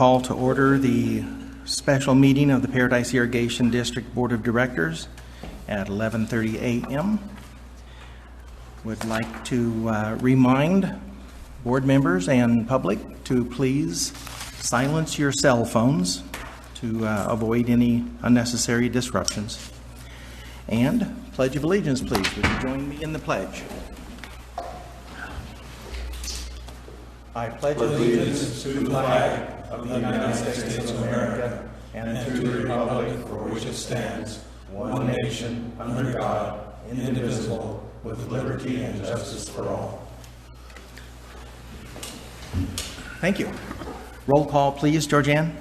call to order the special meeting of the Paradise Irrigation District Board of Directors at 11:30 a.m. Would like to remind board members and public to please silence your cell phones to avoid any unnecessary disruptions. And Pledge of Allegiance, please. Would you join me in the pledge? I pledge allegiance to the flag of the United States of America and to the republic for which it stands, one nation, under God, indivisible, with liberty and justice for all. Thank you. Roll call, please, Georgianne.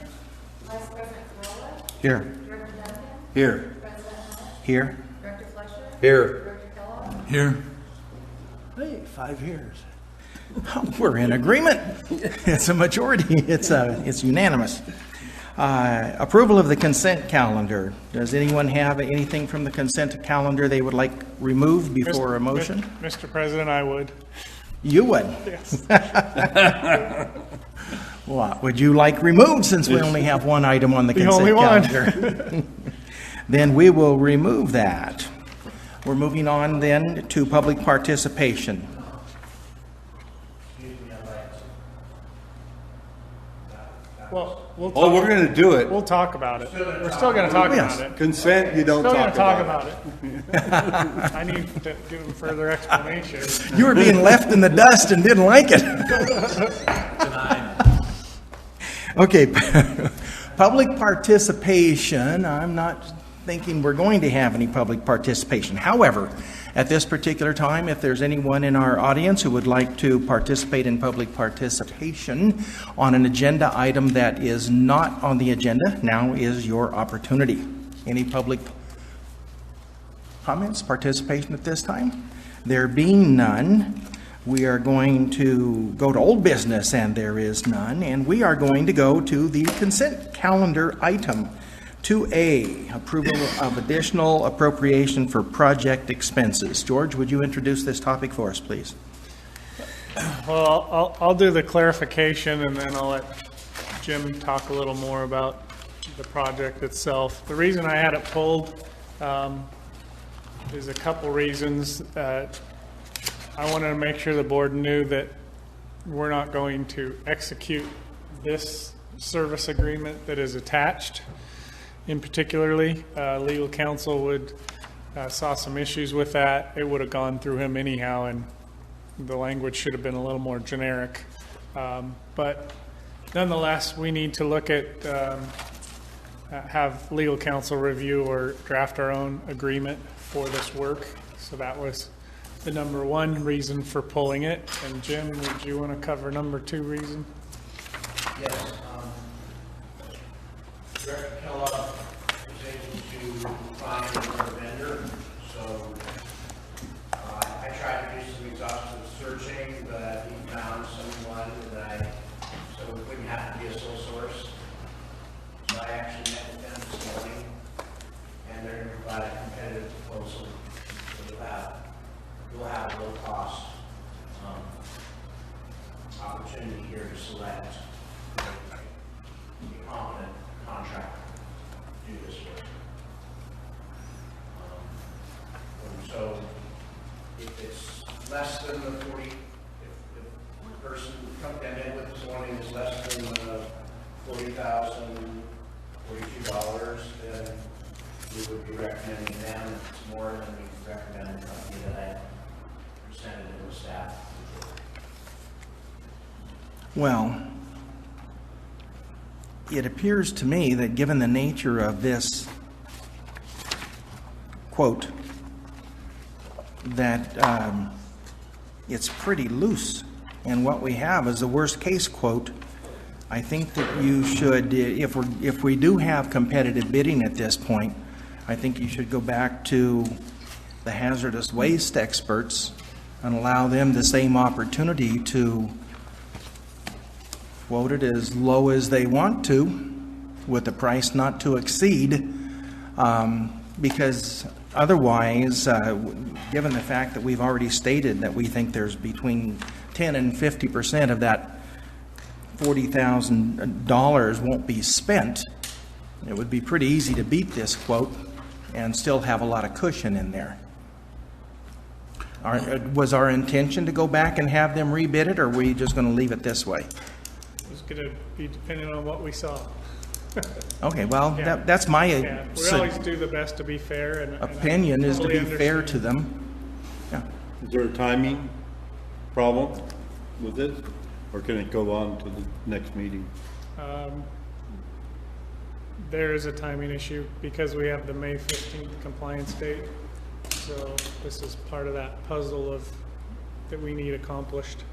Vice President Corolla. Here. Director Duncan. Here. President Hunt. Here. Director Fletcher. Here. Director Kellogg. Here. Hey, 5 years. We're in agreement. It's a majority. It's unanimous. Approval of the consent calendar. Does anyone have anything from the consent calendar they would like removed before a motion? Mr. President, I would. You would? Yes. What would you like removed, since we only have one item on the consent calendar? Then we will remove that. We're moving on then to public participation. Well, we're going to do it. We'll talk about it. We're still going to talk about it. Consent, you don't Still going talk to about talk about it. I need to give him further explanation. You were being left in the dust and didn't like it. Okay, public participation. I'm not thinking we're going to have any public participation. However, at this particular time, if there's anyone in our audience who would like to participate in public participation on an agenda item that is not on the agenda, now is your opportunity. Any public comments, participation at this time? There being none, we are going to go to old business, and there is none, and we are going to go to the consent calendar item. 2A, approval of additional appropriation for project expenses. George, would you introduce this topic for us, please? Well, I'll do the clarification, and then I'll let Jim talk a little more about the project itself. The reason I had it pulled is a couple reasons. I wanted to make sure the board knew that we're not going to execute this service agreement that is attached. In particularly, legal counsel saw some issues with that. It would have gone through him anyhow, and the language should have been a little more generic. But nonetheless, we need to look at, have legal counsel review or draft our own agreement for this work. So that was the number one reason for pulling it. And Jim, would you want to cover number two reason? Yes. Director Kellogg was able to find a vendor, so I tried to do some exhaustive searching, but he found someone so we wouldn't have to be a sole source. So I actually met with them this morning, and they're going to provide a competitive proposal. So you'll have a low cost opportunity here to select a competent contractor to do this work. So if it's less than the 40, if the person who came in with this morning is less than the $40,042, then we would be recommending them. If it's more, then we would recommend the company that I presented to the staff. Well, it appears to me that given the nature of this quote, that it's pretty loose. And what we have is the worst case quote. I think that you should, if we do have competitive bidding at this point, I think you should go back to the hazardous waste experts and allow them the same opportunity to quote it as low as they want to, with the price not to exceed, because otherwise, given the fact that we've already stated that we think there's between 10 and 50% of that $40,000 won't be spent, it would be pretty easy to beat this quote and still have a lot of cushion in there. Was our intention to go back and have them rebid it, or are we just going to leave it this way? It's going to be depending on what we saw. Okay, well, Yeah. that's my Yeah, we always do the best to be fair, and opinion, is to be totally fair understand. to them. Yeah. Is there a timing problem with this, or can it go on to the next meeting? There is a timing issue because we have the May 15th compliance date. So this is part of that puzzle that we need accomplished.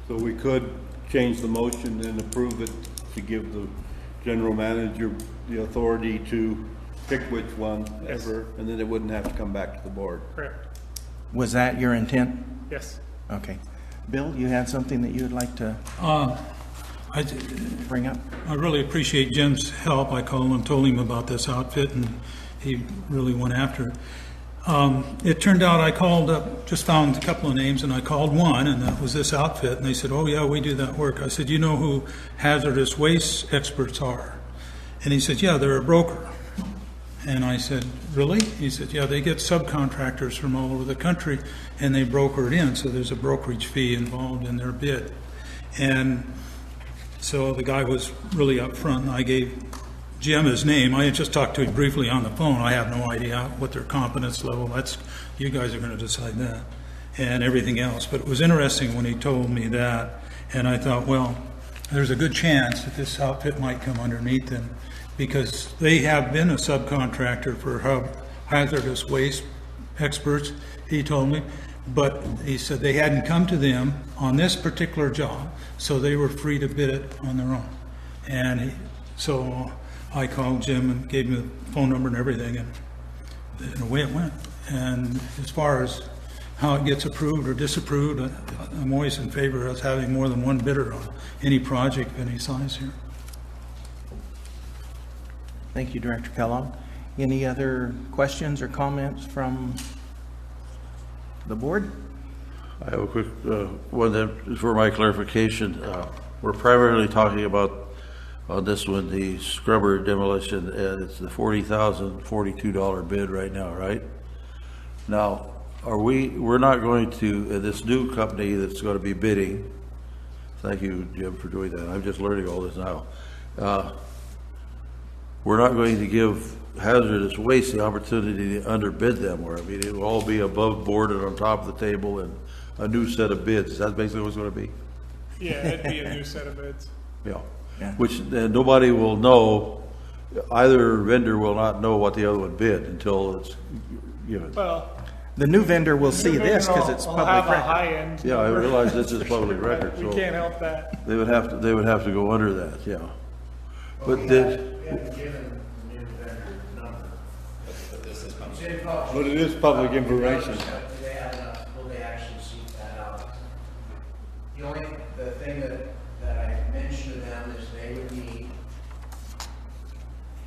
So we could change the motion and approve it to give the general manager the authority to pick which one Yes. ever, and then it wouldn't have to come back to the board. Correct. Was that your intent? Yes. Okay. Bill, you had something that you would like to I bring up? really appreciate Jim's help. I called him and told him about this outfit, and he really went after it. It turned out I called up, just found a couple of names, and I called one, and that was this outfit, and they said, oh yeah, we do that work. I said, you know who hazardous waste experts are? And he said, yeah, they're a broker. And I said, really? He said, yeah, they get subcontractors from all over the country, and they broker it in, so there's a brokerage fee involved in their bid. And so the guy was really upfront, and I gave Jim his name. I had just talked to him briefly on the phone. I have no idea what their competence level, you guys are going to decide that, and everything else. But it was interesting when he told me that, and I thought, well, there's a good chance that this outfit might come underneath them, because they have been a subcontractor for hazardous waste experts, he told me, but he said they hadn't come to them on this particular job, so they were free to bid it on their own. And so I called Jim and gave him the phone number and everything, and away it went. And as far as how it gets approved or disapproved, I'm always in favor of having more than one bidder on any project of any size here. Thank you, Director Kellogg. Any other questions or comments from the board? I have a quick one that, for my clarification. We're primarily talking about on this one, the scrubber demolition, and it's the $40,042 bid right now, right? Now, we're not going to, this new company that's going to be bidding, thank you, Jim, for doing that. I'm just learning all this now. We're not going to give hazardous waste the opportunity to underbid them, or, I mean, it will all be above board and on top of the table and a new set of bids. That's basically what it's going to be? Yeah, it'd be a new set of bids. Yeah. Yeah. Which nobody will know, either vendor will not know what the other one bid until it's given. Well, The new vendor will see this because it's I'll public have a record. high end. Yeah, I realize this is public record, We so can't help that. they would have to go under that, yeah. But We the, haven't given the new vendor number. It's in public. But it is public information. Do they have enough, will they actually seek that out? The thing that I mentioned to them is they would need,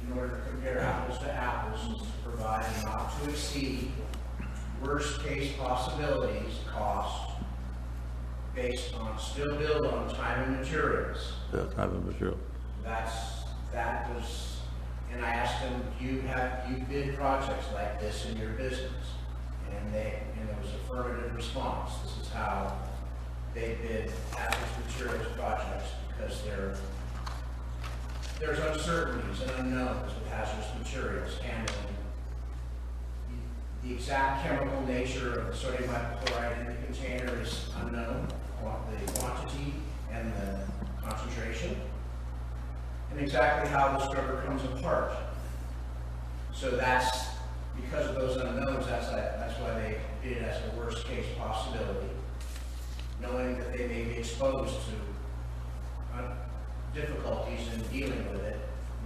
in order to compare apples to apples, is to provide a not to exceed worst case possibilities cost based on still build on time and materials. that type of material. That was, and I asked them, you bid projects like this in your business? And there was affirmative response. This is how they bid hazardous materials projects, because there's uncertainties and unknowns with hazardous materials handling. The exact chemical nature of the sodium hypochlorite in the container is unknown, the quantity and the concentration, and exactly how the scrubber comes apart. So that's, because of those unknowns, that's why they bid it as a worst case possibility, knowing that they may be exposed to difficulties in dealing with it,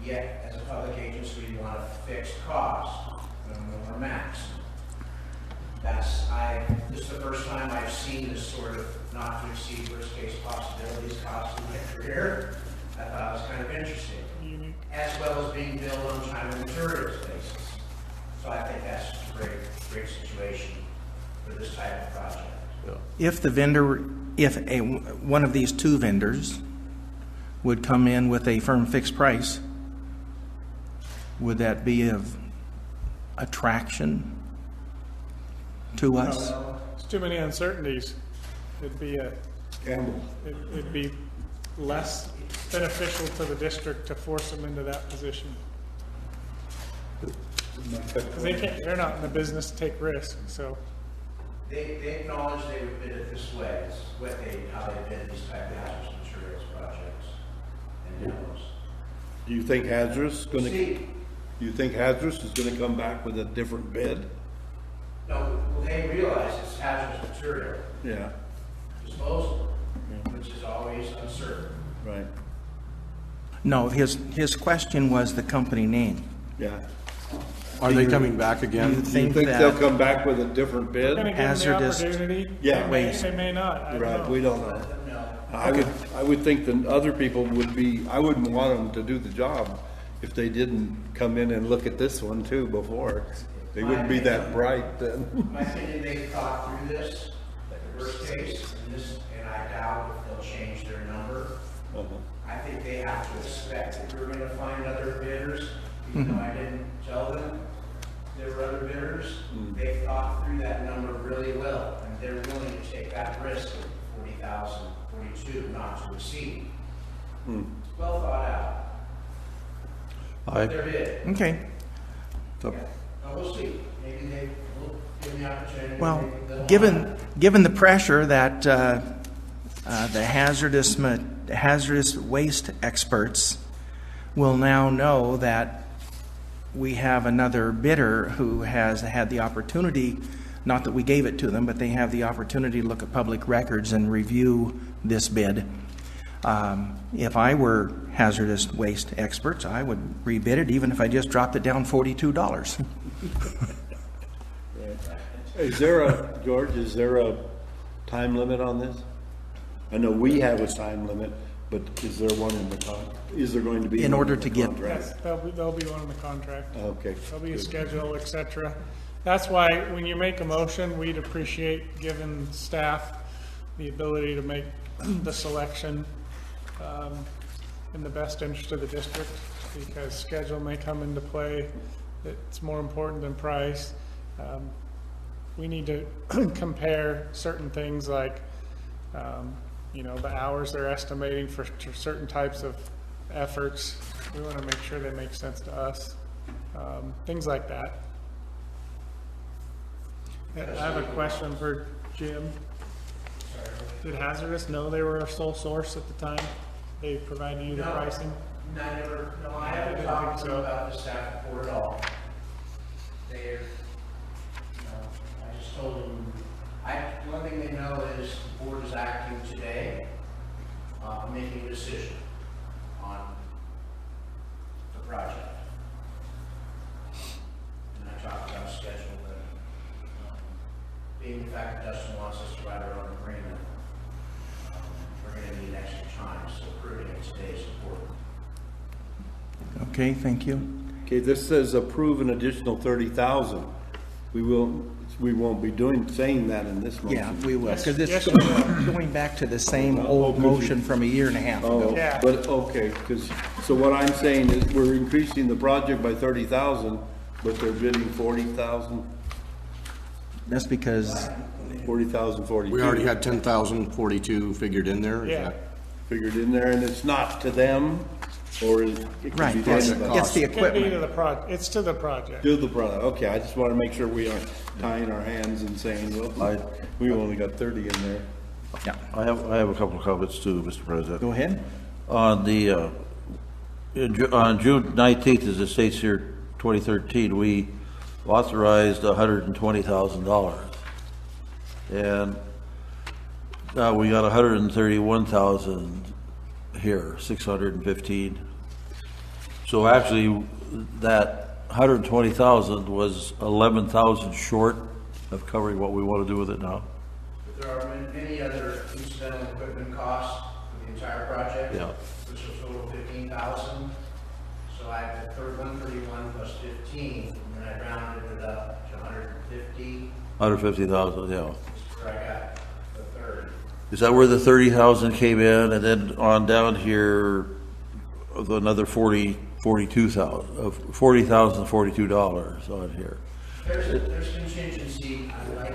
yet as a public agency, we want a fixed cost, no more max. This is the first time I've seen this sort of not to exceed worst case possibilities cost in my career. I thought it was kind of interesting, Unique. as well as being billed on time and materials basis. So I think that's just a great situation for this type of project. If the vendor, if one of these two vendors would come in with a firm fixed price, would that be of attraction to us? There's too many uncertainties. It'd be Gamble. it'd be less beneficial to the district to force them into that position. Because they're not in the business to take risks, so. They acknowledged they would bid it this way, it's how they bid these type of hazardous materials projects and demos. Do you think Hazardous gonna, See, you think Hazardous is gonna come back with a different bid? no, well, they realize it's hazardous material, Yeah, disposal, which is always uncertain. right, No, his question was the company name. yeah. Are they coming back Do you again? Do you think think they'll that, come back with a different We're gonna bid? give them Hazardous the opportunity. Yeah. They may, waste. they may not, I Right, don't we know. don't know. Let them know. I would think that other people would be, I wouldn't want them to do the job if they didn't come in and look at this one too before. They wouldn't be that bright then. In my opinion, they thought through this, the worst case, and I doubt if they'll change their number. I think they have to expect that we're gonna find other bidders, even though I didn't tell them there were other bidders. They thought through that number really well, and they're willing to take that risk of 40,000, 42, not to exceed. Well thought out. Their bid. okay, Now, we'll see. Maybe they will give me the opportunity. well, maybe they'll given the pressure that the hazardous waste experts will now know that we have another bidder who has had the opportunity, not that we gave it to them, but they have the opportunity to look at public records and review this bid. If I were hazardous waste experts, I would rebid it, even if I just dropped it down $42. Is there a, George, is there a time limit on this? I know we have a time limit, but is there one in the is there going to be? In one order the to get- contract? Yes, there'll be one in the contract. Okay. There'll be a schedule, et cetera. That's why when you make a motion, we'd appreciate giving staff the ability to make the selection in the best interest of the district, because schedule may come into play. It's more important than price. We need to compare certain things like, the hours they're estimating for certain types of efforts. We want to make sure they make sense to us. Things like that. I have a question for Jim. Did Hazardous know they were our sole source at the time? They provided you the No. pricing? No, I haven't talked to them about the staff report at all. They're, I just told them, one thing they know is the board is acting today, making a decision on the project. And I talked about schedule, but, being the fact that Dustin wants us to write our own agreement, we're gonna need extra time, so approving it today is important. Okay, thank you. Okay, this says approve an additional 30,000. We won't be saying that in this motion. Yeah, we will, because this Yes, is going back to the same old motion from a year and a half ago. Oh, Yeah. but, okay, so what I'm saying is we're increasing the project by 30,000, but they're bidding 40,000, That's because, 40,000, 42. We already had 10,042 figured in there. Is Yeah. that- Figured in there, and it's not to them, or it could right, be to it's anybody? it's the It could be to equipment. the it's to the project. Do the product, okay, I just want to make sure we aren't tying our hands and saying, well, we only got 30 in there. Yeah, I have a couple of comments too, Mr. President. go ahead. On the, on June 19th, as it states here, 2013, we authorized $120,000. And now we got 131,000 here, 615. So actually, that 120,000 was 11,000 short of covering what we want to do with it now. But there are many other incidental equipment costs for the entire project. Yeah. Which will total 15,000. So I have the third 131 plus 15, and then I rounded it up to 150. 150,000, yeah. Is where I got the third. Is that where the 30,000 came in, and then on down here, another $40,042 on here? There's contingency, I like,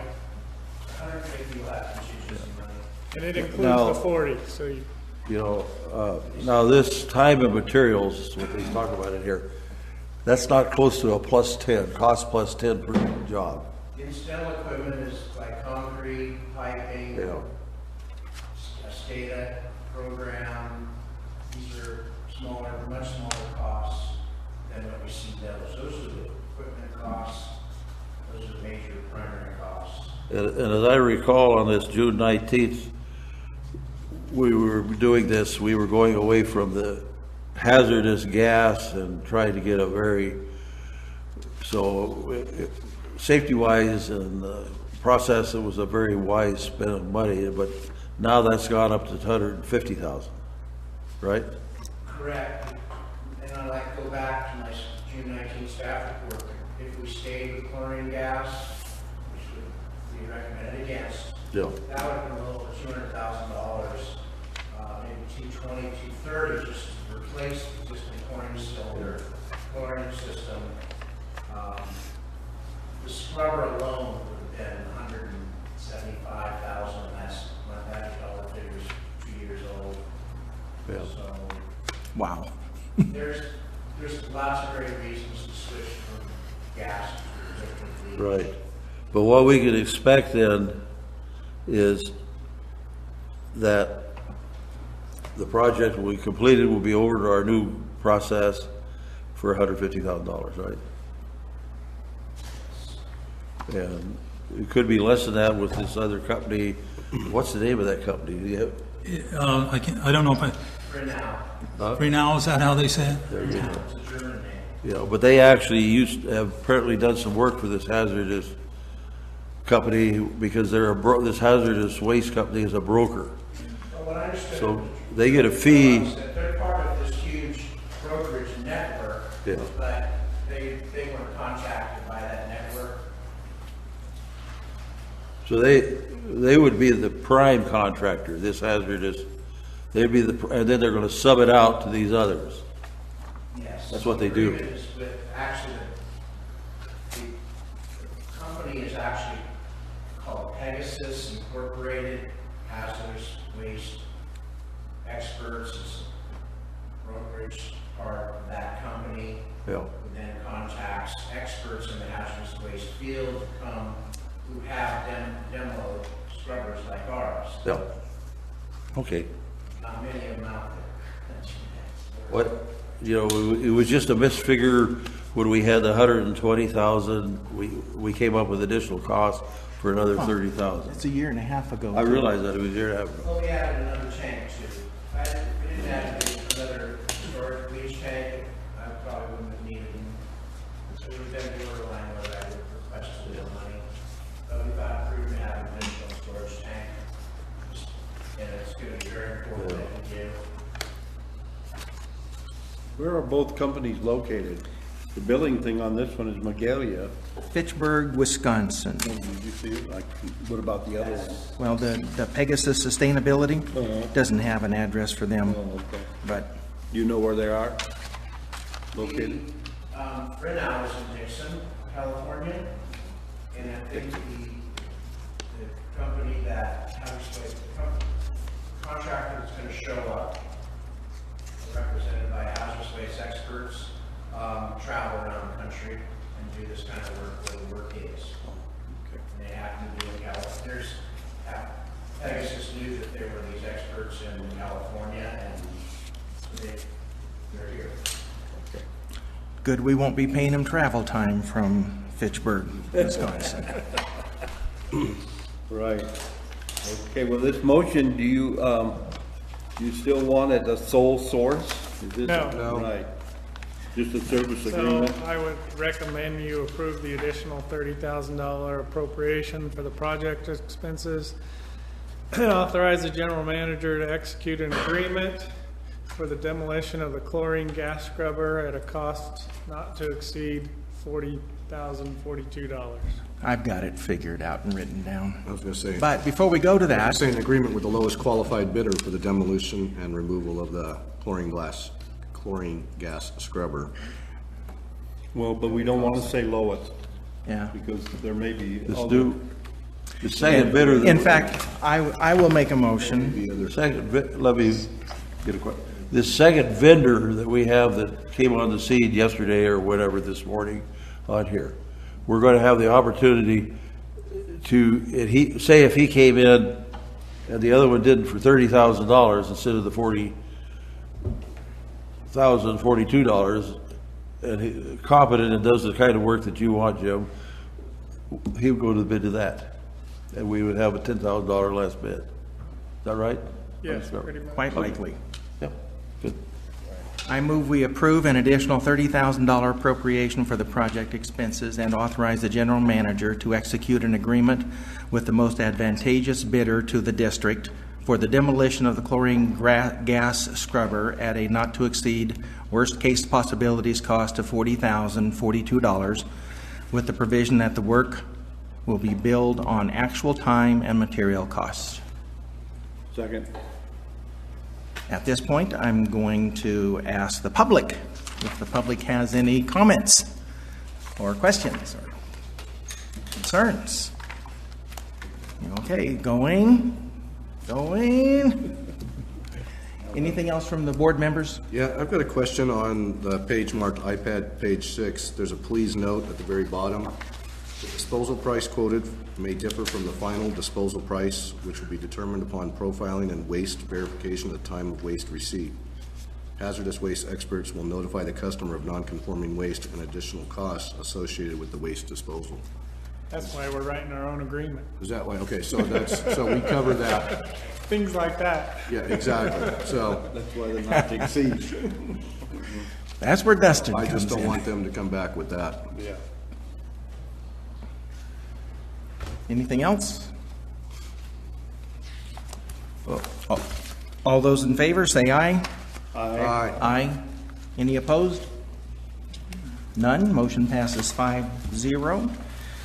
150 left contingency money. And it includes Now- the 40, so you, You know, now this time and materials, is what they talk about in here, that's not close to a +10, cost +10 per job. The incidental equipment is like concrete, piping, Yeah. a SCADA program. These are smaller, much smaller costs than what we see those. Those are the equipment costs. Those are the major primary costs. And as I recall, on this June 19th, we were doing this, we were going away from the hazardous gas and trying to get a very, safety-wise and the process, it was a very wise spend of money, but now that's gone up to 150,000, right? Correct. And I'd like to go back to my June 19th staff report. If we stayed with chlorine gas, which we recommended against, Yeah. that would have been a little over $200,000, maybe 220, 230, just to replace the existing chlorine cylinder, chlorine system. The scrubber alone would have been $175,000, and that's dollar figures 2 years old. Yeah. So Wow. there's lots of great reasons to switch from gas to liquid. Right. But what we could expect then is that the project will be completed, will be over to our new process for $150,000, right? And it could be less than that with this other company. What's the name of that company? Do you have? I don't know if For now, Renal, is that how they say it? There you go. it's a German name. Yeah, but they actually have apparently done some work for this hazardous company because this hazardous waste company is a broker. Well, what I understood. So they get a fee. They're part of this huge brokerage network. Yeah. But they weren't contacted by that network. So they would be the prime contractor, this hazardous, they'd be and then they're gonna sub it out to these others. Yes. That's what they do. The agreement is with, actually, the company is actually called Pegasus Incorporated, hazardous waste experts, is brokerage part of that company. Yeah. Who then contacts experts in the hazardous waste field who have demo scrubbers like ours. Yeah. Okay. Not many of them out there. What, it was just a misfigure when we had the 120,000, we came up with additional costs for another 30,000. It's a year and a half ago. I realized that it was a year and a half ago. Well, we added another tank too. We didn't add another storage bleach tank. I probably wouldn't have needed them. So we've been borderline whether I would request a little money. But we thought it prudent to have an additional storage tank. And it's going to be very important that we do. Where are both companies located? The billing thing on this one is Magalia. Fitchburg, Wisconsin. Did you see it? Like, what about the other one? Well, the Pegasus Sustainability doesn't have an address for them, Oh, okay. but Do you know where they are located? Right now is in Dixon, California. And I think the company that, the contractor that's going to show up, represented by hazardous waste experts, travel around the country and do this kind of work where the work is. And they happen to be in California. Pegasus knew that there were these experts in California, and so they're here. good, we won't be paying them travel time from Fitchburg, Wisconsin. Right. Okay, well, this motion, do you still want it a sole source? Is this- No. Right. Just a service so agreement? I would recommend you approve the additional $30,000 appropriation for the project expenses. Authorize the general manager to execute an agreement for the demolition of the chlorine gas scrubber at a cost not to exceed $40,042. I've got it figured out and written down. I was gonna say, But before we go to I'm that, saying agreement with the lowest qualified bidder for the demolition and removal of the chlorine gas scrubber. Well, but we don't want to say lowest, yeah. because there may be Let's other. do, the second bidder. In fact, I will make a motion. The second, let me get a question. This second vendor that we have that came on the scene yesterday or whatever this morning on here, we're going to have the opportunity to, if he came in and the other one didn't for $30,000 instead of the $40,042, and he competent and does the kind of work that you want, Jim, he would go to the bid to that, and we would have a $10,000 less bid. Is that right? Yes, pretty much. Quite likely. Yep, good. I move we approve an additional $30,000 appropriation for the project expenses and authorize the general manager to execute an agreement with the most advantageous bidder to the district for the demolition of the chlorine gas scrubber at a not-to-exceed worst-case possibilities cost of $40,042, with the provision that the work will be billed on actual time and material costs. Second. At this point, I'm going to ask the public if the public has any comments or questions or concerns. Okay, going. Anything else from the board members? Yeah, I've got a question on the page marked iPad, page 6. There's a please note at the very bottom. The disposal price quoted may differ from the final disposal price, which will be determined upon profiling and waste verification at the time of waste receipt. Hazardous waste experts will notify the customer of non-conforming waste and additional costs associated with the waste disposal. That's why we're writing our own agreement. Is that why? Okay, so so we cover that. Things like that. Yeah, exactly. So That's why they're not to exceed. That's where Dustin I comes just don't in. want them to come back with that. Yeah. Anything else? All those in favor, say aye. Aye. Aye. Any opposed? None. Motion passes 5-0.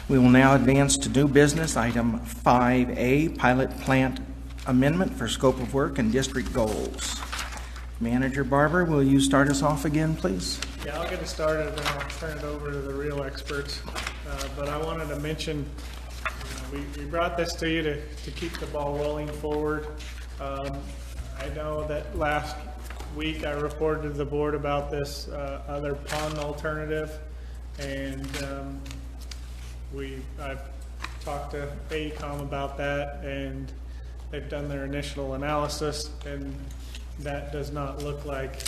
We will now advance to new business, item 5A, pilot plant amendment for scope of work and district goals. Manager Barber, will you start us off again, please? Yeah, I'll get it started and I'll turn it over to the real experts. But I wanted to mention, we brought this to you to keep the ball rolling forward. I know that last week I reported to the board about this other pond alternative, and I've talked to AECom about that, and they've done their initial analysis, and that does not look like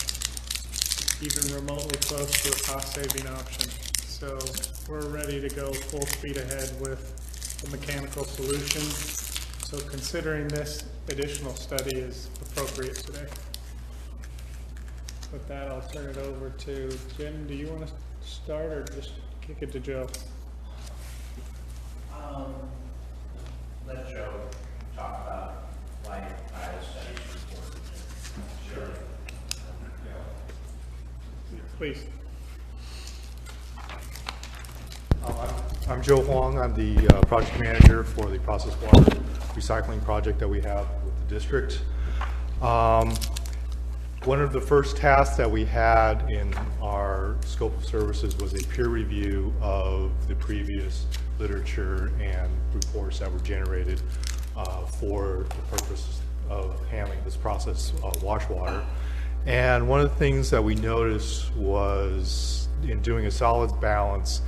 even remotely close to a cost-saving option. So we're ready to go full speed ahead with the mechanical solution. So considering this additional study is appropriate today. With that, I'll turn it over to Jim. Do you want to start or just kick it to Joe? Let Joe talk about why pilot studies are important. Sure. Please. I'm Joe Huang. I'm the project manager for the process water recycling project that we have with the district. One of the first tasks that we had in our scope of services was a peer review of the previous literature and reports that were generated for the purpose of handling this process wash water. And one of the things that we noticed was, in doing a solids balance,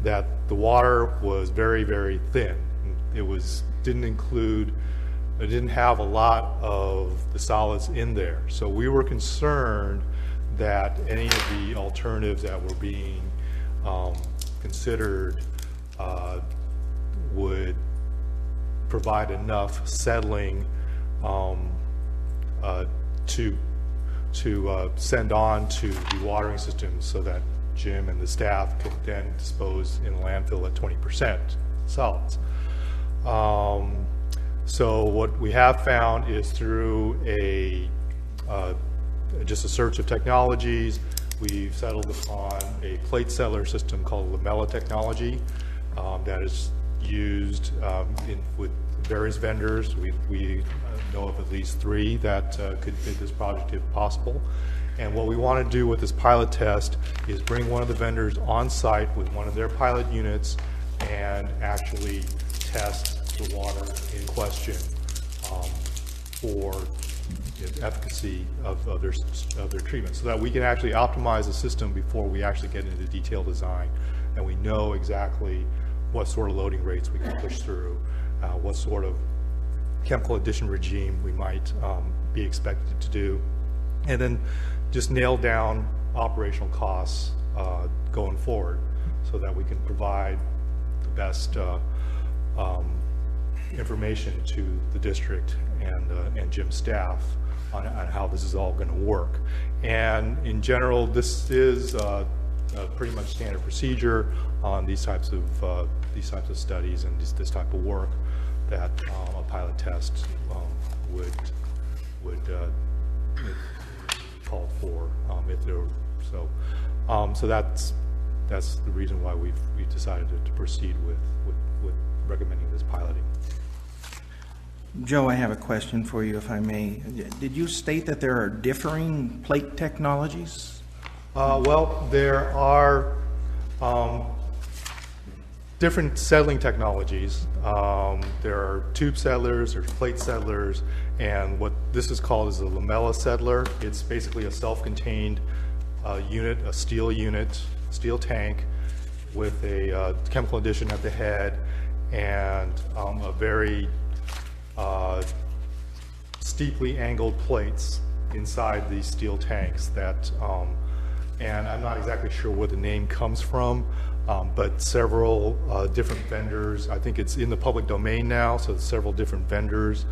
that the water was very, very thin. It didn't have a lot of the solids in there. So we were concerned that any of the alternatives that were being considered would provide enough settling to send on to the watering system so that Jim and the staff could then dispose in a landfill at 20% solids. So what we have found is through just a search of technologies, we've settled upon a plate settler system called Lamella technology that is used with various vendors. We know of at least 3 that could fit this project if possible. And what we want to do with this pilot test is bring one of the vendors on site with one of their pilot units and actually test the water in question for the efficacy of their treatment, so that we can actually optimize the system before we actually get into detailed design, and we know exactly what sort of loading rates we can push through, what sort of chemical addition regime we might be expected to do, and then just nail down operational costs going forward so that we can provide the best information to the district and Jim's staff on how this is all going to work. And in general, this is pretty much standard procedure on these types of studies and this type of work that a pilot test would call for if there were so that's the reason why we've decided to proceed with recommending this piloting. Joe, I have a question for you, if I may. Did you state that there are differing plate technologies? Well, there are different settling technologies. There are tube settlers, there's plate settlers, and what this is called is a lamella settler. It's basically a self-contained unit, a steel tank with a chemical addition at the head and a very steeply angled plates inside these steel tanks that, and I'm not exactly sure where the name comes from, but several different vendors, I think it's in the public domain now, so several different vendors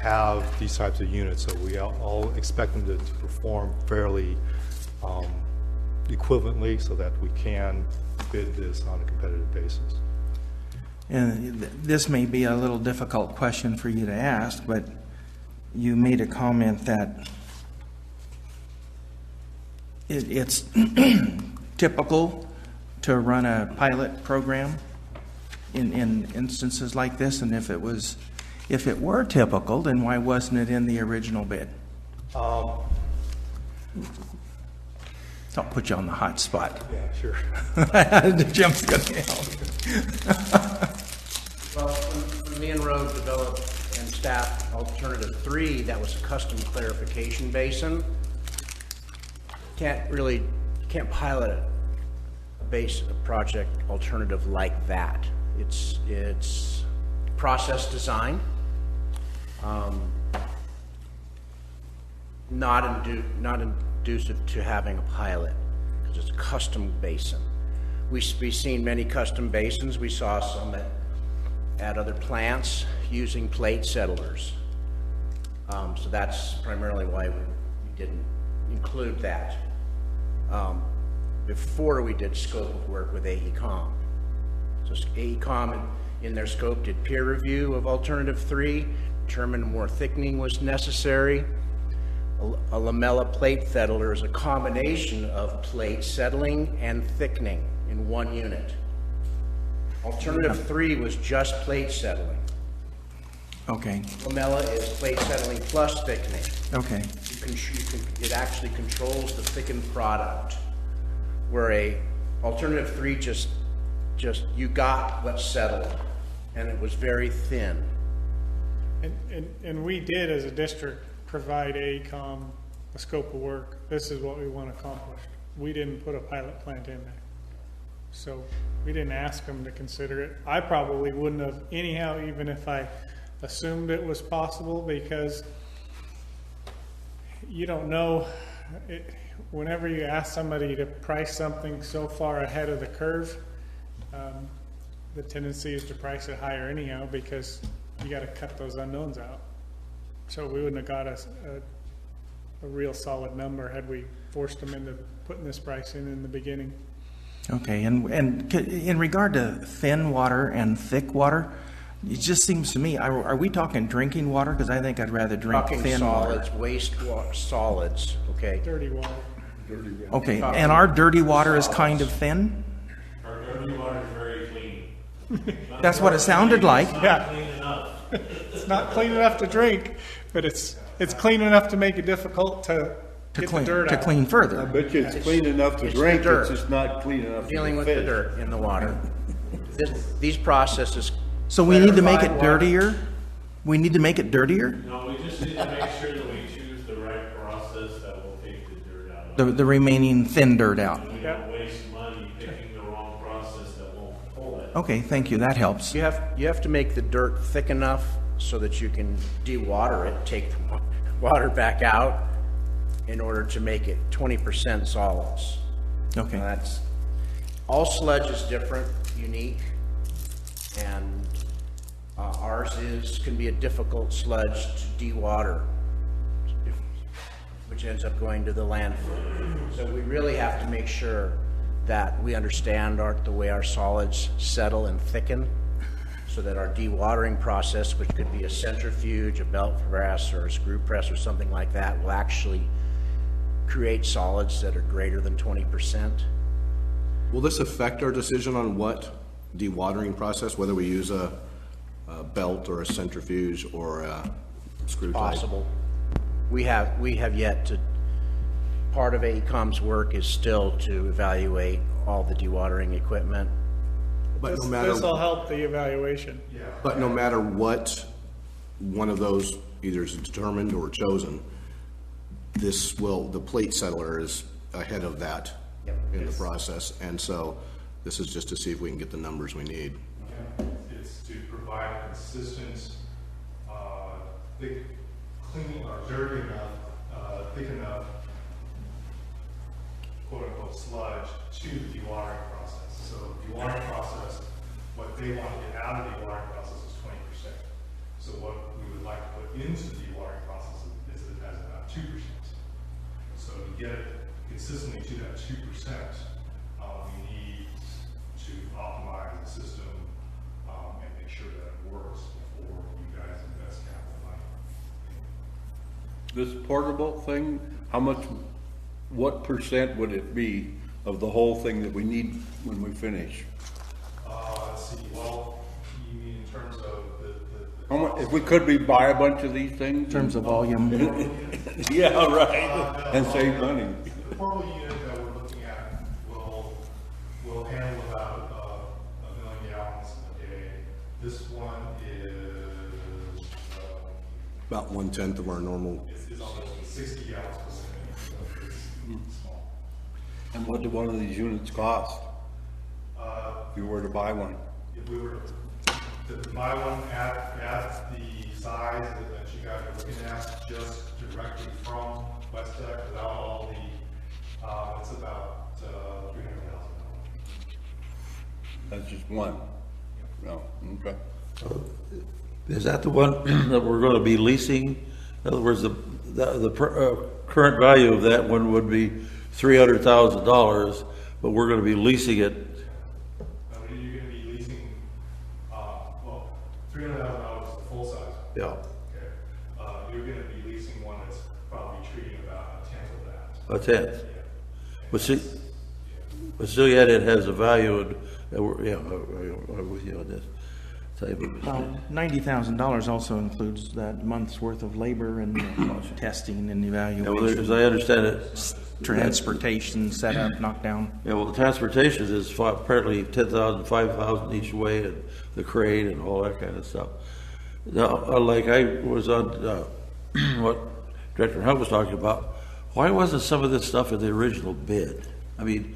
have these types of units, so we all expect them to perform fairly equivalently so that we can bid this on a competitive basis. And this may be a little difficult question for you to ask, but you made a comment that it's typical to run a pilot program in instances like this, and if it were typical, then why wasn't it in the original bid? Don't put you on the hot spot. Yeah, sure. Jim's gonna help. Well, when me and Road developed and staff Alternative 3, that was a custom clarification basin. Can't pilot a project alternative like that. It's process design, not inducive to having a pilot because it's a custom basin. We've seen many custom basins. We saw some at other plants using plate settlers. So that's primarily why we didn't include that before we did scope of work with AECom. So AECom in their scope did peer review of Alternative 3, determined more thickening was necessary. A lamella plate settler is a combination of plate settling and thickening in one unit. Alternative 3 was just plate settling. Okay. Lamella is plate settling plus thickening. Okay. It actually controls the thickened product. Where a Alternative 3 just you got what settled, and it was very thin. And we did, as a district, provide AECom a scope of work. This is what we want accomplished. We didn't put a pilot plant in there. So we didn't ask them to consider it. I probably wouldn't have anyhow, even if I assumed it was possible, because you don't know. Whenever you ask somebody to price something so far ahead of the curve, the tendency is to price it higher anyhow, because you got to cut those unknowns out. So we wouldn't have got a real solid number had we forced them into putting this price in the beginning. Okay, and in regard to thin water and thick water, it just seems to me, are we talking drinking water? Because I think I'd rather drink Talking thin solids, water. wastewater, solids, okay? Dirty water. Okay, and our dirty water is kind of thin? Our dirty water is very clean. That's what it sounded like. Yeah. It's not clean enough to drink, but it's clean enough to make it difficult to get the dirt To out. clean further. I bet you it's clean enough to It's the drink, dirt. it's just not clean enough to Dealing with the fish. dirt in the water. These processes. So we need to make it clarified water- dirtier? We need to make it dirtier? No, we just need to make sure that we choose the right process that will take the dirt out of it. The remaining thin dirt out? We don't waste money picking the wrong process that won't pull it. Okay, thank you, that helps. You have to make the dirt thick enough so that you can dewater it, take the water back out in order to make it 20% solids. Okay. Now that's, all sludge is different, unique, and ours can be a difficult sludge to dewater, which ends up going to the landfill. So we really have to make sure that we understand the way our solids settle and thicken, so that our dewatering process, which could be a centrifuge, a belt press, or a screw press, or something like that, will actually create solids that are greater than 20%. Will this affect our decision on what dewatering process, whether we use a belt or a centrifuge or a screw type? Possible. We have yet to, part of AECOM's work is still to evaluate all the dewatering equipment. But no matter, This will help the evaluation. but no matter what one of those either is determined or chosen, the plate settler is ahead of that in the process. And so this is just to see if we can get the numbers we need. It's to provide consistent, thick, clean, or dirty enough, thick enough, quote-unquote sludge to the dewatering process. So the dewatering process, what they want to get out of the dewatering process is 20%. So what we would like to put into the dewatering process is it has about 2%. So to get it consistently to that 2%, we need to optimize the system and make sure that it works before you guys invest capital money. This portable thing, what percent would it be of the whole thing that we need when we finish? Let's see, well, you mean in terms of the How much, if we could buy a bunch of these things? In terms of volume, Yeah, right, and save money. The portable unit that we're looking at will handle about 1 million gallons a day. This one is About 1/10 of our normal. is almost 60 gallons per minute, so it's small. And what do one of these units cost? If you were to buy one? If we were to buy one at the size that you guys are looking at, just directly from West Tech, without all the, it's about $300,000. That's just one? No, okay. Is that the one that we're going to be leasing? In other words, the current value of that one would be $300,000, but we're going to be leasing it. You're gonna be leasing, well, $300,000 is the full size. Yeah. Okay. You're gonna be leasing one that's probably treating about 1/10 of that. A tenth. But still yet it has a value and, I'm with you on this. type of- $90,000 also includes that month's worth of labor and testing and Yeah, well, as evaluation, I understand it, transportation, setup, knockdown. yeah, well, the transportation is apparently 10,000, 5,000 each way, and the crane and all that kind of stuff. Now, like I was on, what Director Hunt was talking about, why wasn't some of this stuff in the original bid? I mean,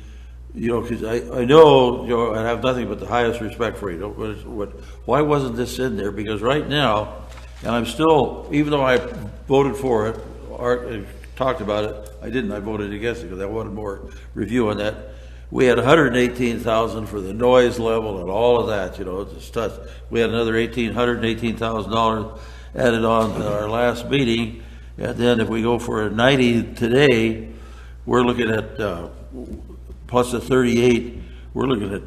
because I know, I have nothing but the highest respect for you, why wasn't this in there? Because right now, and I'm still, even though I voted for it, or talked about it, I voted against it because I wanted more review on that. We had 118,000 for the noise level and all of that, the stuff. We had another $118,000 added on to our last meeting. And then if we go for a 90 today, we're looking at, plus the 38, we're looking at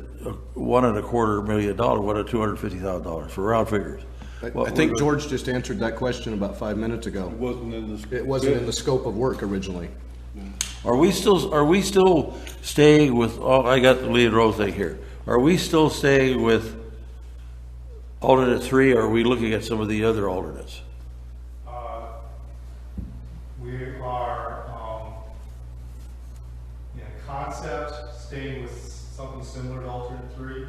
$1.25 million, $250,000 for round figures. I think George just answered that question about 5 minutes ago. It wasn't in the. It wasn't in the scope of work originally. Are we still staying with, I got the lead row thing here. Are we still staying with alternate 3, or are we looking at some of the other alternates? We are, in concept, staying with something similar to alternate 3,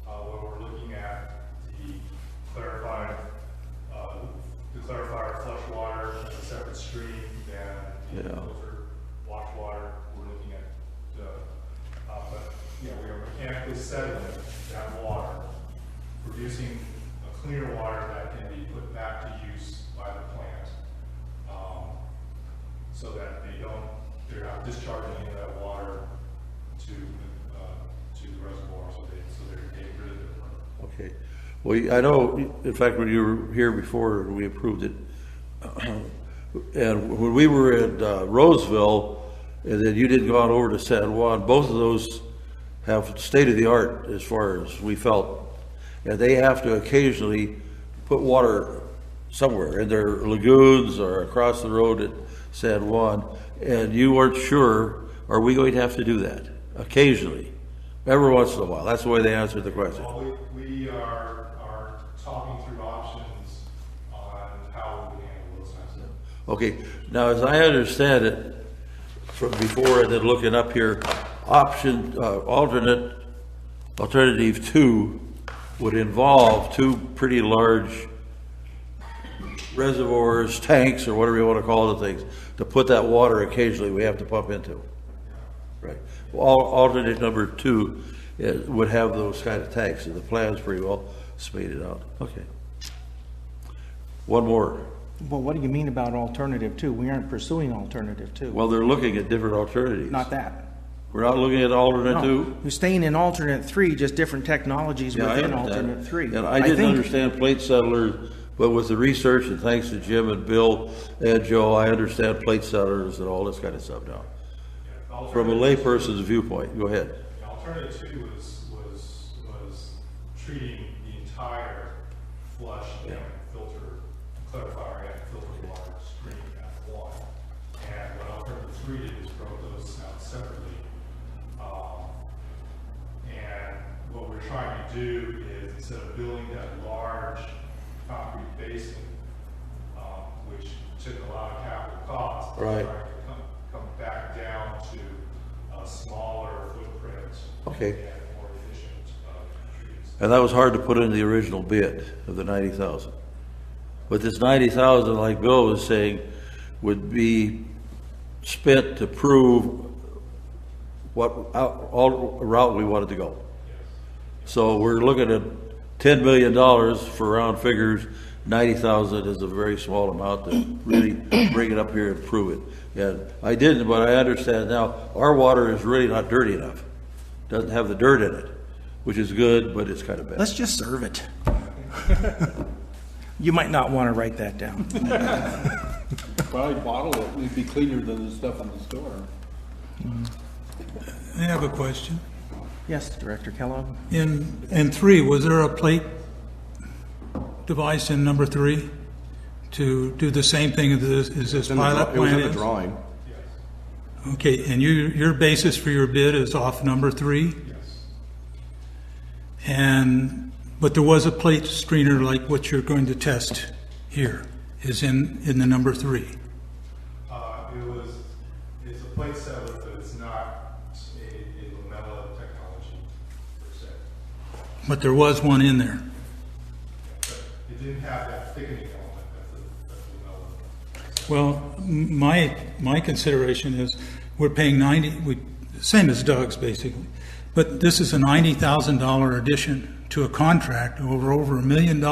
where we're looking at the clarifier flush water as a separate stream than the filtered wash water. We're looking at but we are mechanically settling that water, producing a cleaner water that can be put back to use by the plant, so that they're not discharging any of that water to the reservoir, so they're getting rid of it. Okay. Well, I know, in fact, when you were here before, we approved it. And when we were at Roseville, and then you didn't go on over to San Juan, both of those have state-of-the-art as far as we felt. And they have to occasionally put water somewhere in their lagoons or across the road at San Juan. And you weren't sure, are we going to have to do that occasionally? Every once in a while. That's the way they answered the question. Well, we are talking through options on how we handle those kinds of things. Okay, now as I understand it from before and then looking up here, alternative 2 would involve 2 pretty large reservoirs, tanks, or whatever you want to call the things, to put that water occasionally we have to pump into. Right. Alternate number 2 would have those kind of tanks, and the plan's pretty well spaded out. Okay. One more. Well, what do you mean about alternative 2? We aren't pursuing alternative 2. Well, they're looking at different alternatives. Not that. We're not looking at alternate No, 2? you're staying in alternate 3, just different technologies Yeah, I within understand. alternate 3. And I didn't think- understand plate settlers, but with the research, and thanks to Jim and Bill and Joe, I understand plate settlers and all this kind of stuff now. From a layperson's viewpoint, go ahead. Alternative 2 was treating the entire flush and filter, clarifier and filtered water stream at one. And what alternative 3 did is broke those out separately. And what we're trying to do is, instead of building that large concrete basin, which took a lot of capital costs, we're Right. trying to come back down to a smaller footprint. Okay. And more efficient trees. And that was hard to put in the original bid of the 90,000. But this 90,000, like Bill was saying, would be spent to prove what all route we wanted to go. So we're looking at $10 million for round figures. 90,000 is a very small amount to really bring it up here and prove it. And I didn't, but I understand now, our water is really not dirty enough. Doesn't have the dirt in it, which is good, but it's kind of bad. Let's just serve it. You might not want to write that down. Probably bottle it, it'd be cleaner than the stuff in the store. I have a question. Yes, Director Kellogg? In 3, was there a plate device in number 3 to do the same thing as this pilot It was plan in the is? drawing. Okay, and your basis for your bid is off number 3? Yes. But there was a plate screener like what you're going to test here, is in the number 3. It's a plate settler, but it's not a lamella technology per se. But there was one in there. But it didn't have that thickening element that the lamella. Well, my consideration is we're paying same as Doug's basically, but this is a $90,000 addition to a contract over $1 million.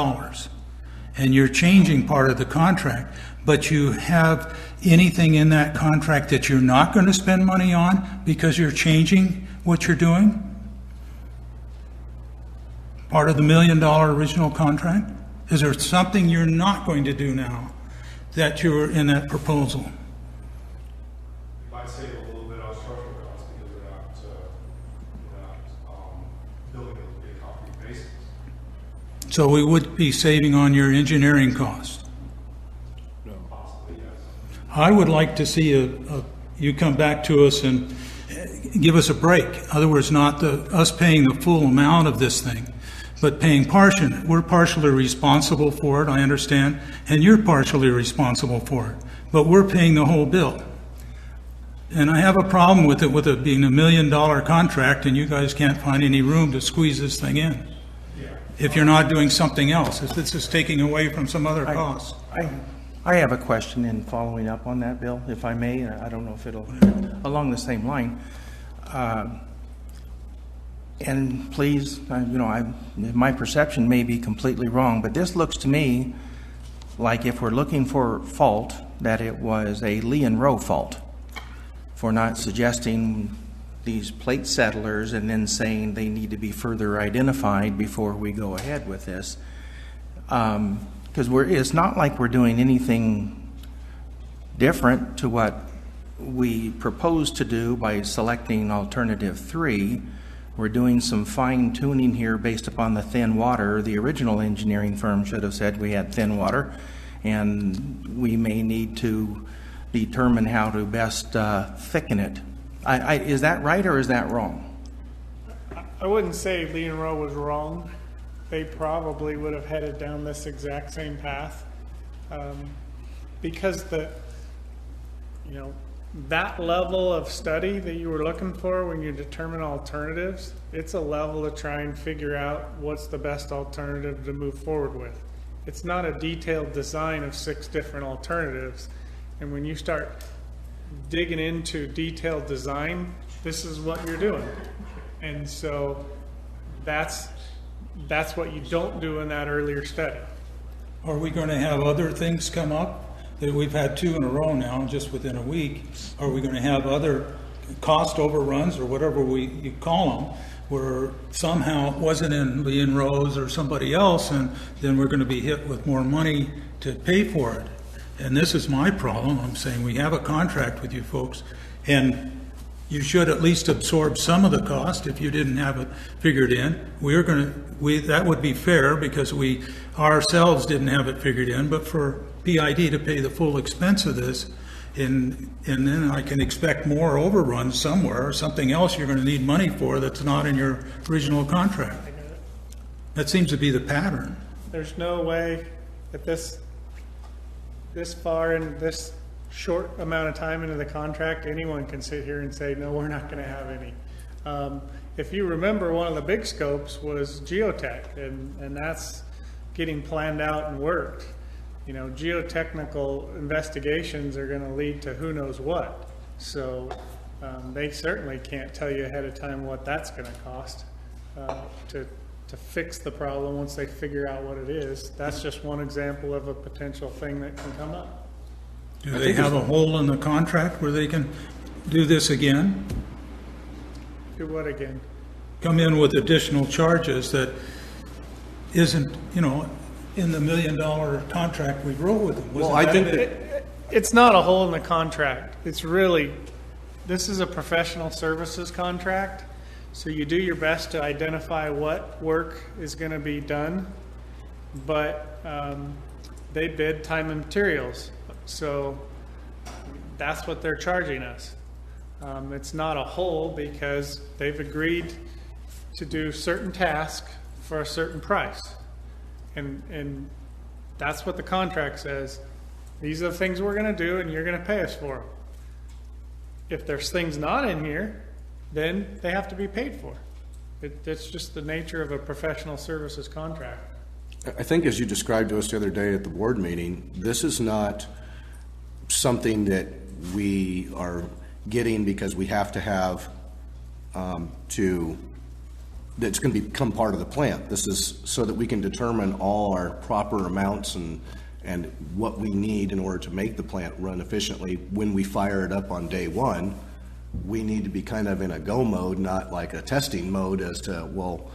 And you're changing part of the contract, but you have anything in that contract that you're not going to spend money on because you're changing what you're doing? Part of the $1 million original contract? Is there something you're not going to do now that you're in that proposal? You might save a little bit on structural costs because we're not building a big concrete bases. So we would be saving on your engineering cost. Possibly, yes. I would like to see you come back to us and give us a break. In other words, not us paying the full amount of this thing, but paying partially. We're partially responsible for it, I understand, and you're partially responsible for it, but we're paying the whole bill. And I have a problem with it being $1 million contract, and you guys can't find any room to squeeze this thing in. If you're not doing something else, if this is taking away from some other costs. I have a question in following up on that, Bill, if I may. I don't know if it'll, along the same line. And please, my perception may be completely wrong, but this looks to me like if we're looking for fault, that it was a Lee and Rowe fault for not suggesting these plate settlers and then saying they need to be further identified before we go ahead with this. Because it's not like we're doing anything different to what we proposed to do by selecting alternative 3. We're doing some fine tuning here based upon the thin water. The original engineering firm should have said we had thin water, and we may need to determine how to best thicken it. Is that right or is that wrong? I wouldn't say Lee and Rowe was wrong. They probably would have headed down this exact same path, because that level of study that you were looking for when you determine alternatives, it's a level to try and figure out what's the best alternative to move forward with. It's not a detailed design of 6 different alternatives. And when you start digging into detailed design, this is what you're doing. And so that's what you don't do in that earlier study. Are we going to have other things come up? That we've had 2 in a row now, just within a week. Are we going to have other cost overruns or whatever you call them, where somehow it wasn't in Lee and Rose or somebody else, and then we're going to be hit with more money to pay for it? And this is my problem. I'm saying we have a contract with you folks, and you should at least absorb some of the cost if you didn't have it figured in. That would be fair because we ourselves didn't have it figured in, but for PID to pay the full expense of this, and then I can expect more overruns somewhere or something else you're going to need money for that's not in your original contract. That seems to be the pattern. There's no way that this far in this short amount of time into the contract, anyone can sit here and say, no, we're not going to have any. If you remember, one of the big scopes was geotech, and that's getting planned out and worked. Geotechnical investigations are going to lead to who knows what. So they certainly can't tell you ahead of time what that's going to cost to fix the problem once they figure out what it is. That's just one example of a potential thing that can come up. Do they have a hole in the contract where they can do this again? Do what again? Come in with additional charges that isn't, in the $1 million contract we wrote with them. Well, I think it's not a hole in the contract. It's really, this is a professional services contract. So you do your best to identify what work is going to be done, but they bid time and materials. So that's what they're charging us. It's not a hole because they've agreed to do certain tasks for a certain price. And that's what the contract says. These are the things we're going to do, and you're going to pay us for them. If there's things not in here, then they have to be paid for. It's just the nature of a professional services contract. I think as you described to us the other day at the board meeting, this is not something that we are getting because we have to have that's going to become part of the plant. This is so that we can determine all our proper amounts and what we need in order to make the plant run efficiently. When we fire it up on day one, we need to be kind of in a go mode, not like a testing mode as to, well,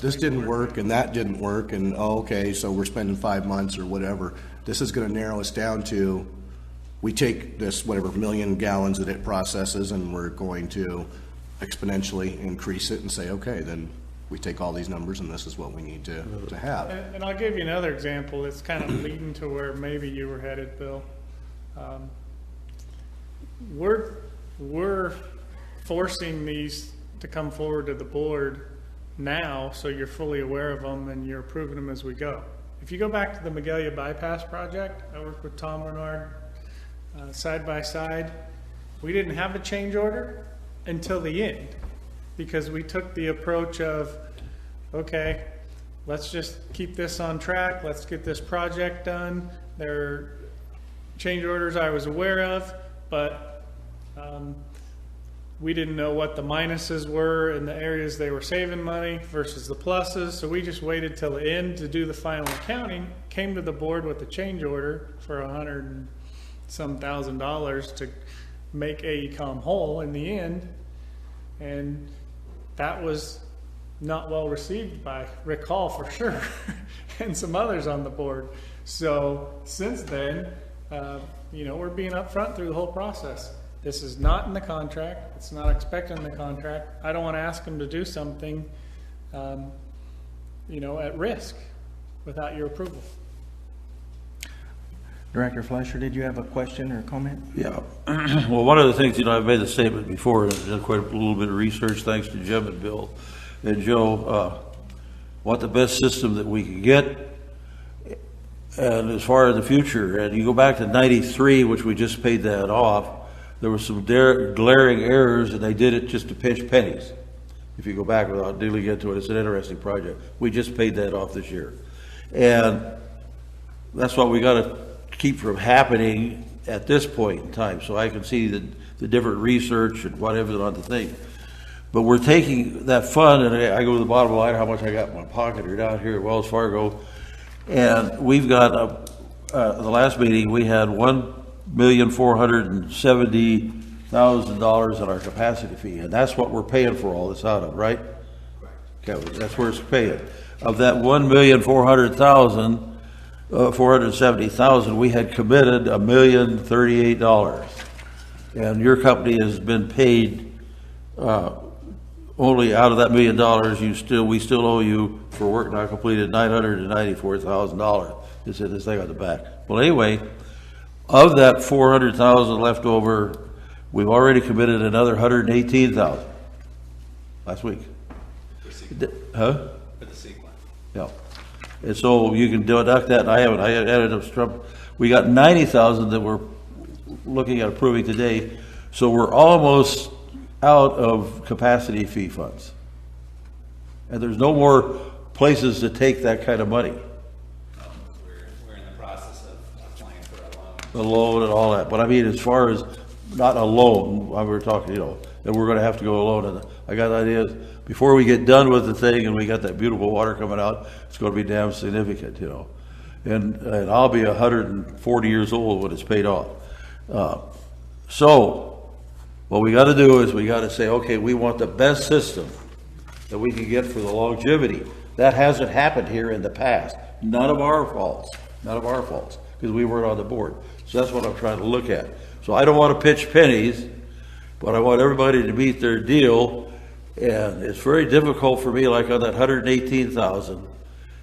this didn't work and that didn't work, and okay, so we're spending 5 months or whatever. This is going to narrow us down to, we take this whatever million gallons that it processes and we're going to exponentially increase it and say, okay, then we take all these numbers and this is what we need to have. And I'll give you another example that's kind of leading to where maybe you were headed, Bill. We're forcing these to come forward to the board now, so you're fully aware of them and you're approving them as we go. If you go back to the Magalia Bypass project, I worked with Tom Renard side by side. We didn't have a change order until the end, because we took the approach of, okay, let's just keep this on track, let's get this project done. There are change orders I was aware of, but we didn't know what the minuses were in the areas they were saving money versus the pluses, so we just waited till the end to do the final accounting, came to the board with a change order for $100,000 and some to make AECom whole in the end, and that was not well received by Rick Hall for sure, and some others on the board. So since then, we're being upfront through the whole process. This is not in the contract. It's not expected in the contract. I don't want to ask them to do something, at risk without your approval. Director Fleischer, did you have a question or comment? Yeah. Well, one of the things, I've made the statement before, and I've done quite a little bit of research, thanks to Jim and Bill and Joe, want the best system that we can get. And as far as the future, and you go back to 93, which we just paid that off, there were some glaring errors, and they did it just to pinch pennies. If you go back without digging into it, it's an interesting project. We just paid that off this year. And that's what we got to keep from happening at this point in time. So I can see the different research and whatever on the thing. But we're taking that fund, and I go to the bottom line, how much I got in my pocket or down here at Wells Fargo. And we've got, the last meeting, we had $1,470,000 in our capacity fee, and that's what we're paying for all this out of, right? Okay, that's where it's paying. Of that $470,000, we had committed $1,038,000, and your company has been paid only out of that $1 million. We still owe you for work not completed $994,000. You said this thing on the back. Well, anyway. Of that 400,000 left over, we've already committed another 118,000 last week. Huh? For the sequence. Yeah. And so you can deduct that, and I added up. We got 90,000 that we're looking at approving today. So we're almost out of capacity fee funds. And there's no more places to take that kind of money. The loan and all that, but I mean, as far as not a loan, we were talking, that we're going to have to go alone. And I got ideas before we get done with the thing, and we got that beautiful water coming out. It's going to be damn significant, And I'll be 140 years old when it's paid off. So what we got to do is we got to say, okay, we want the best system that we can get for the longevity. That hasn't happened here in the past. None of our faults, because we weren't on the board. So that's what I'm trying to look at. So I don't want to pitch pennies, but I want everybody to meet their deal. And it's very difficult for me, like on that 118,000,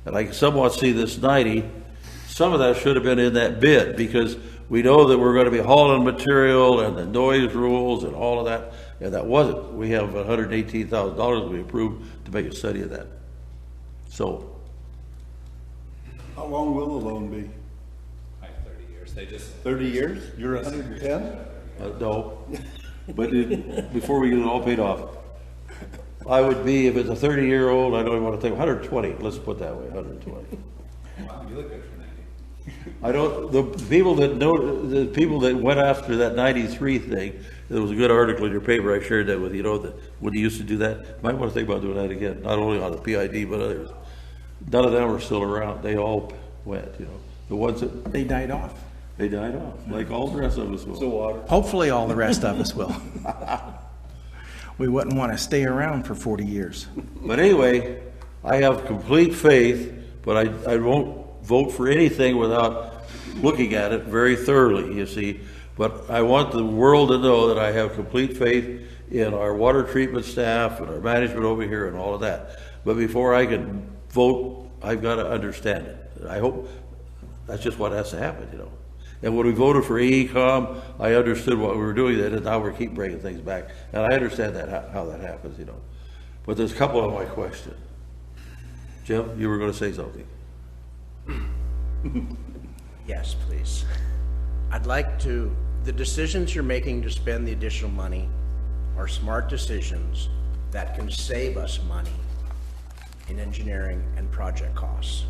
and I can somewhat see this 90. Some of that should have been in that bid, because we know that we're going to be hauling material and the noise rules and all of that, and that wasn't. We have $118,000 we approved to make a study of that. So, how long will the loan be? Like 30 years. They just 30 years? You're 110? No, but before we get it all paid off, I would be, if it's a 30-year-old, I don't even want to think, 120, let's put it that way, 120. Wow, you look good for 90. I don't, the people that went after that 93 thing, there was a good article in your paper, I shared that with you, that when you used to do that, you might want to think about doing that again, not only on the PID, but others. None of them are still around, they all went, the ones that. They died off. They died off, like all the rest of us will. The water. Hopefully all the rest of us will. We wouldn't want to stay around for 40 years. But anyway, I have complete faith, but I won't vote for anything without looking at it very thoroughly, you see. But I want the world to know that I have complete faith in our water treatment staff and our management over here and all of that. But before I can vote, I've got to understand it. I hope that's just what has to happen, And when we voted for AECom, I understood what we were doing then, and now we keep bringing things back. And I understand that how that happens, But there's a couple of my questions. Jim, you were going to say something. Yes, please. I'd like to, the decisions you're making to spend the additional money are smart decisions that can save us money in engineering and project costs.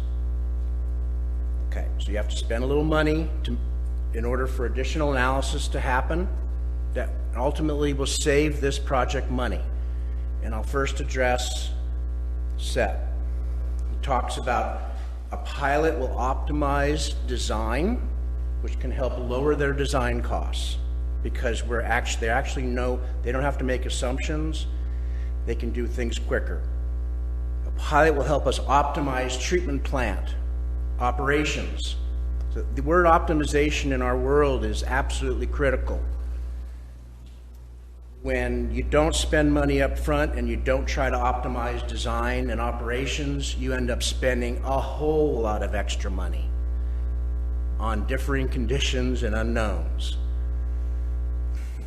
Okay, so you have to spend a little money in order for additional analysis to happen that ultimately will save this project money. And I'll first address Seth. He talks about a pilot will optimize design, which can help lower their design costs because they actually know they don't have to make assumptions. They can do things quicker. A pilot will help us optimize treatment plant operations. So the word optimization in our world is absolutely critical. When you don't spend money up front and you don't try to optimize design and operations, you end up spending a whole lot of extra money on differing conditions and unknowns.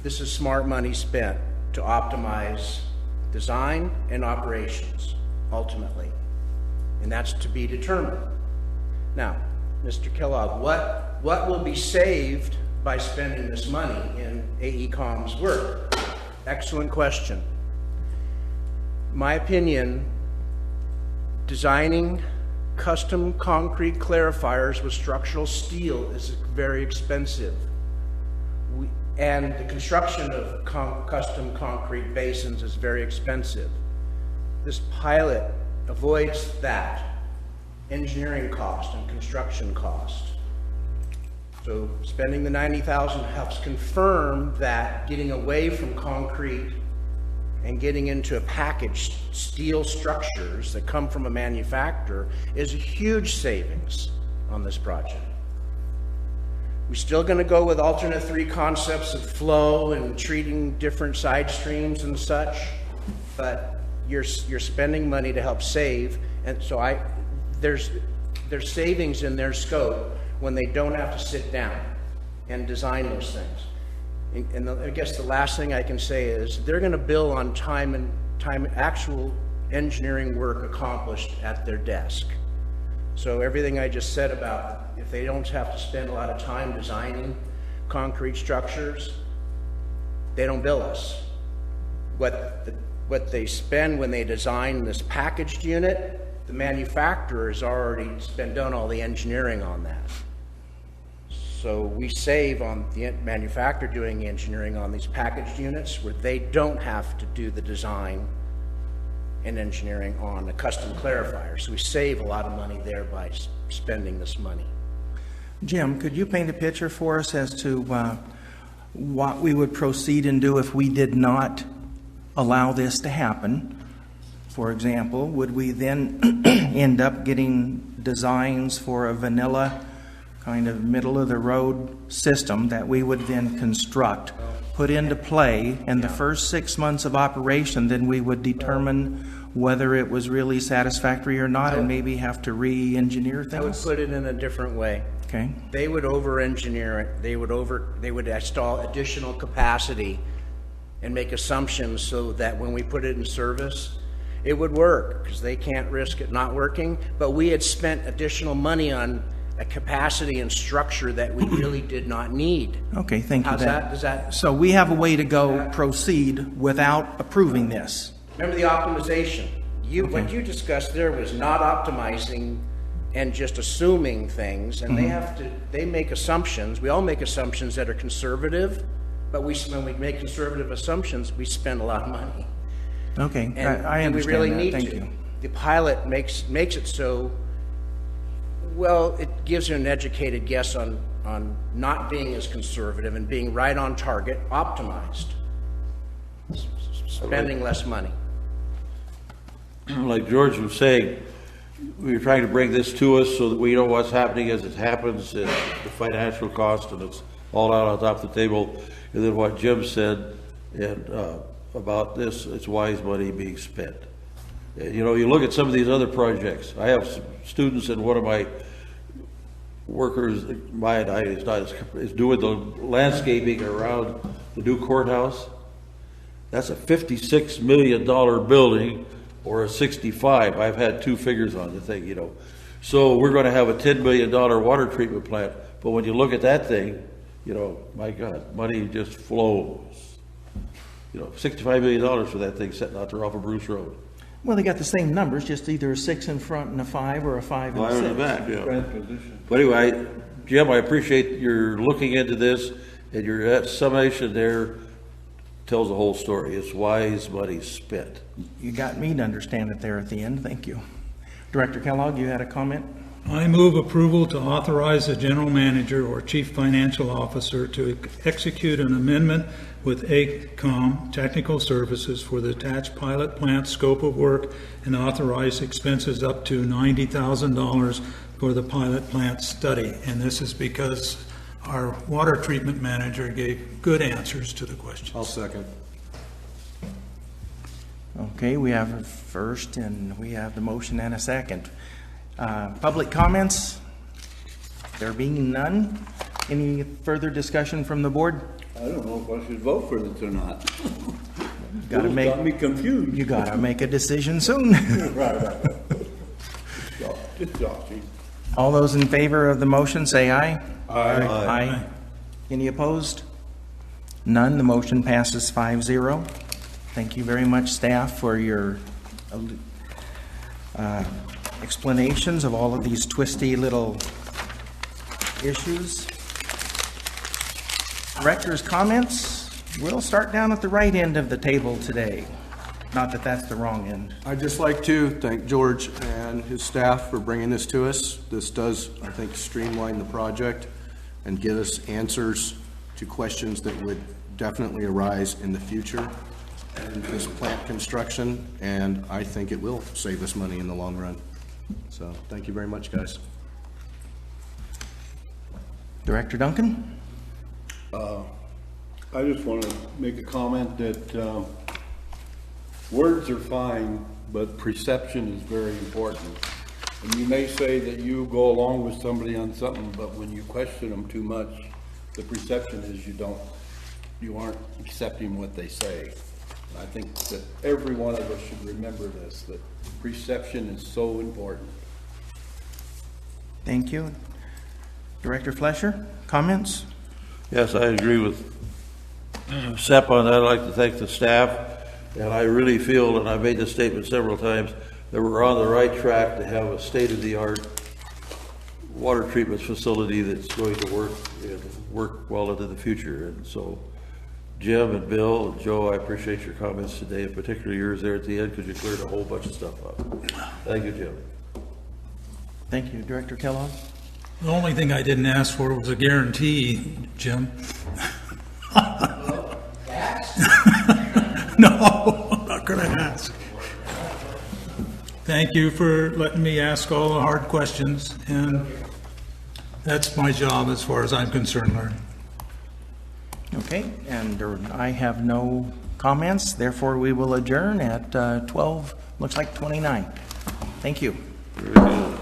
This is smart money spent to optimize design and operations, ultimately. And that's to be determined. Now, Mr. Kellogg, what will be saved by spending this money in AECOM's work? Excellent question. My opinion, designing custom concrete clarifiers with structural steel is very expensive. And the construction of custom concrete basins is very expensive. This pilot avoids that engineering cost and construction cost. So spending the $90,000 helps confirm that getting away from concrete and getting into a packaged steel structures that come from a manufacturer is a huge savings on this project. We're still going to go with alternate 3 concepts of flow and treating different side streams and such, but you're spending money to help save, and so there's savings in their scope when they don't have to sit down and design those things. And I guess the last thing I can say is they're going to bill on time actual engineering work accomplished at their desk. So everything I just said about if they don't have to spend a lot of time designing concrete structures, they don't bill us. What they spend when they design this packaged unit, the manufacturer has already done all the engineering on that. So we save on the manufacturer doing the engineering on these packaged units where they don't have to do the design and engineering on a custom clarifier. So we save a lot of money there by spending this money. Jim, could you paint a picture for us as to what we would proceed and do if we did not allow this to happen? For example, would we then end up getting designs for a vanilla kind of middle-of-the-road system that we would then construct, put into play, and the first 6 months of operation, then we would determine whether it was really satisfactory or not, and maybe have to re-engineer things? I would put it in a different way. Okay. They would over-engineer it. They would install additional capacity and make assumptions so that when we put it in service, it would work, because they can't risk it not working. But we had spent additional money on a capacity and structure that we really did not need. Okay, thank you. How's that? Does that? So we have a way to go proceed without approving this. Remember the optimization. What you discussed there was not optimizing and just assuming things, and they make assumptions. We all make assumptions that are conservative, but when we make conservative assumptions, we spend a lot of money. Okay, And I understand we really that. need Thank to. you. The pilot makes it so, well, it gives you an educated guess on not being as conservative and being right on target, optimized, spending less money. Like George was saying, we were trying to bring this to us so that we know what's happening as it happens, and the financial cost, and it's all out on top of the table. And then what Jim said and about this, it's wise money being spent. You know, you look at some of these other projects. I have some students in one of my workers, is doing the landscaping around the new courthouse. That's a $56 million building or a 65. I've had two figures on the thing, you know. So we're going to have a $10 million water treatment plant. But when you look at that thing, you know, my God, money just flows. You know, $65 million for that thing sitting out there off of Bruce Road. Well, they got the same numbers, just either a 6 in front and a 5 or a 5 and a 6. in the back, yeah. Transposition. But anyway, Jim, I appreciate your looking into this, and your summation there tells the whole story. It's wise money spent. You got me to understand it there at the end. Thank you. Director Kellogg, you had a comment? I move approval to authorize the general manager or chief financial officer to execute an amendment with AECOM Technical Services for the attached pilot plant scope of work and authorize expenses up to $90,000 for the pilot plant study. And this is because our water treatment manager gave good answers to the questions. I'll second. Okay, we have a first and we have the motion and a second. Public comments? There being none, any further discussion from the board? I don't know if I should vote for this or not. Gotta It's make, got me confused. you gotta make a decision soon. Right. Just joshing. All those in favor of the motion, say aye. Aye. Aye. Any opposed? None. The motion passes 5-0. Thank you very much, staff, for your explanations of all of these twisty little issues. Director's comments. We'll start down at the right end of the table today. Not that that's the wrong end. I'd just like to thank George and his staff for bringing this to us. This does, I think, streamline the project and give us answers to questions that would definitely arise in the future in this plant construction, and I think it will save us money in the long run. So, thank you very much, guys. Director Duncan? I just want to make a comment that words are fine, but perception is very important. And you may say that you go along with somebody on something, but when you question them too much, the perception is you aren't accepting what they say. And I think that every one of us should remember this, that perception is so important. Thank you. Director Flesher, comments? Yes, I agree with Sepp on that. I'd like to thank the staff, and I really feel, and I've made this statement several times, that we're on the right track to have a state-of-the-art water treatment facility that's going to work well into the future. And so, Jim and Bill and Joe, I appreciate your comments today, and particularly yours there at the end, because you cleared a whole bunch of stuff up. Thank you, Jim. Thank you. Director Kellogg? The only thing I didn't ask for was a guarantee, Jim. No, I'm not going to ask. Thank you for letting me ask all the hard questions, and that's my job as far as I'm concerned, Larry. Okay, and I have no comments, therefore we will adjourn at 12, looks like 29. Thank you. Very good.